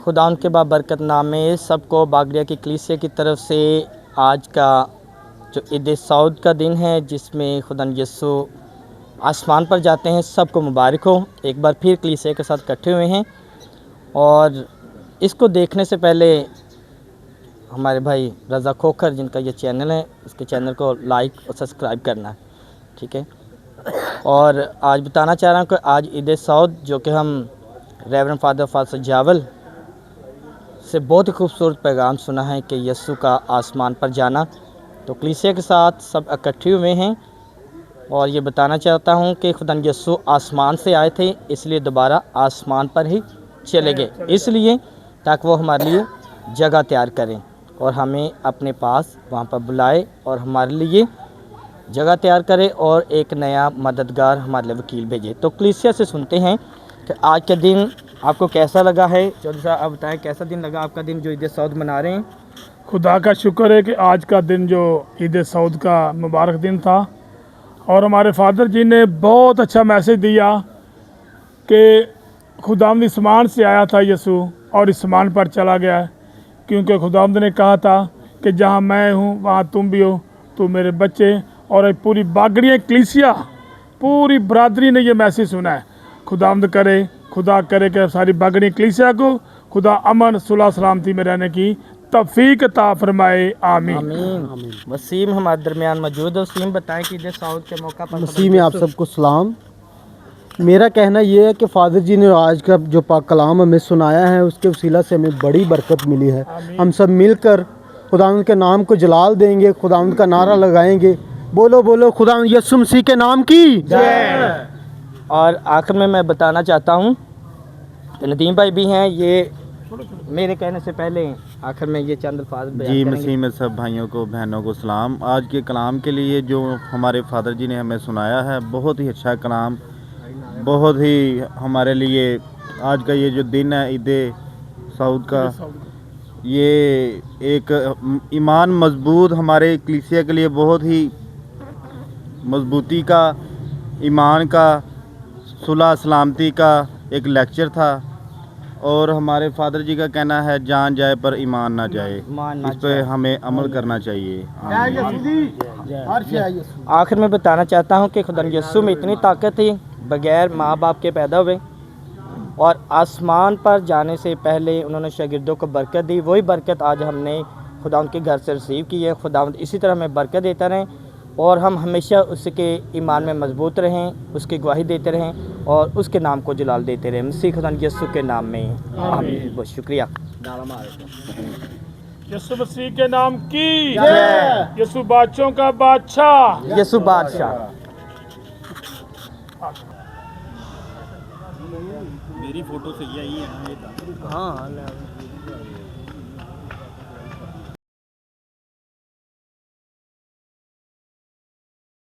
खुदा उनके बाबरकत नामे सबको बागड़िया की कलीसिया की तरफ से आज का जो ईद सऊद का दिन है, जिसमें खुदा यीशु आसमान पर जाते हैं, सबको मुबारक हो। एक बार फिर कलीसिया के साथ इकट्ठे हुए हैं और इसको देखने से पहले हमारे भाई रज़ा खोखर जिनका ये चैनल है, उसके चैनल को लाइक और सब्सक्राइब करना है, ठीक है। और आज बताना चाह रहा हूँ कि आज ईद सऊद जो कि हम रेवरेंड फादर फासर जावल से बहुत ही खूबसूरत पैगाम सुना है कि यीशु का आसमान पर जाना। तो कलीसिया के साथ सब इकट्ठे हुए हैं और ये बताना चाहता हूँ कि खुदा यीशु आसमान से आए थे, इसलिए दोबारा आसमान पर ही चले गए, इसलिए ताकि वो हमारे लिए जगह तैयार करें और हमें अपने पास वहाँ पर बुलाए और हमारे लिए जगह तैयार करे और एक नया मददगार हमारे लिए वकील भेजे। तो कलीसिया से सुनते हैं कि आज का दिन आपको कैसा लगा है। चौधरी साहब आप बताएं, कैसा दिन लगा आपका दिन जो ईद सऊद मना रहे हैं? खुदा का शुक्र है कि आज का दिन जो ईद सऊद का मुबारक दिन था और हमारे फादर जी ने बहुत अच्छा मैसेज दिया कि खुदावंद आसमान से आया था यीशु और आसमान पर चला गया है, क्योंकि खुदावंद ने कहा था कि जहाँ मैं हूँ वहाँ तुम भी हो, तो मेरे बच्चे और पूरी बागड़िया कलीसिया पूरी बरादरी ने ये मैसेज सुना है। खुदा करे कि सारी बागड़िया कलीसिया को खुदा अमन सुलह सलामती में रहने की तौफीक अता फरमाए, आमीन आमीन। वसीम हमारे दरमियान मौजूद है। वसीम बताएं कि ईद सऊद के मौका पर मसीह में आप सबको सलाम। मेरा कहना ये है कि फादर जी ने आज का जो पाक कलाम हमें सुनाया है, उसके वसीला से हमें बड़ी बरकत मिली है। हम सब मिलकर खुदावंद के नाम को जलाल देंगे, खुदावंद का नारा लगाएंगे, बोलो बोलो खुदावंद यीशु मसीह के नाम की जय। और आखिर में मैं बताना चाहता हूँ कि नदीम भाई भी हैं, ये मेरे कहने से पहले आखिर में ये चंद अल्फाज बयान जी। करेंगे। मसीह में सब भाइयों को बहनों को सलाम। आज के कलाम के लिए जो हमारे फादर जी ने हमें सुनाया है, बहुत ही अच्छा कलाम, बहुत ही हमारे लिए आज का ये जो दिन है ईद सऊद का, ये एक ईमान मजबूत हमारे कलीसिया के लिए बहुत ही मजबूती का, ईमान का, सुलह सलामती का एक लेक्चर था। और हमारे फादर जी का कहना है, जान जाए पर ईमान ना जाए, इस पे हमें अमल करना चाहिए। आखिर में बताना चाहता हूँ कि खुदा यीशु में इतनी ताकत थी, बगैर माँ बाप के पैदा हुए और आसमान पर जाने से पहले उन्होंने शागिर्दों को बरकत दी। वही बरकत आज हमने खुदा उनके घर से रिसीव की है। खुदा इसी तरह हमें बरकत देता रहें और हम हमेशा उसके ईमान में मजबूत रहें, उसकी गवाही देते रहें और उसके नाम को जलाल देते रहें। मसीह खुदा यीशु के नाम में आमीन। बहुत शुक्रिया। यीशु मसीह के नाम की जय। यीशु बादशाहों का बादशाह, यीशु बादशाह। मेरी फोटो सही है। हाँ।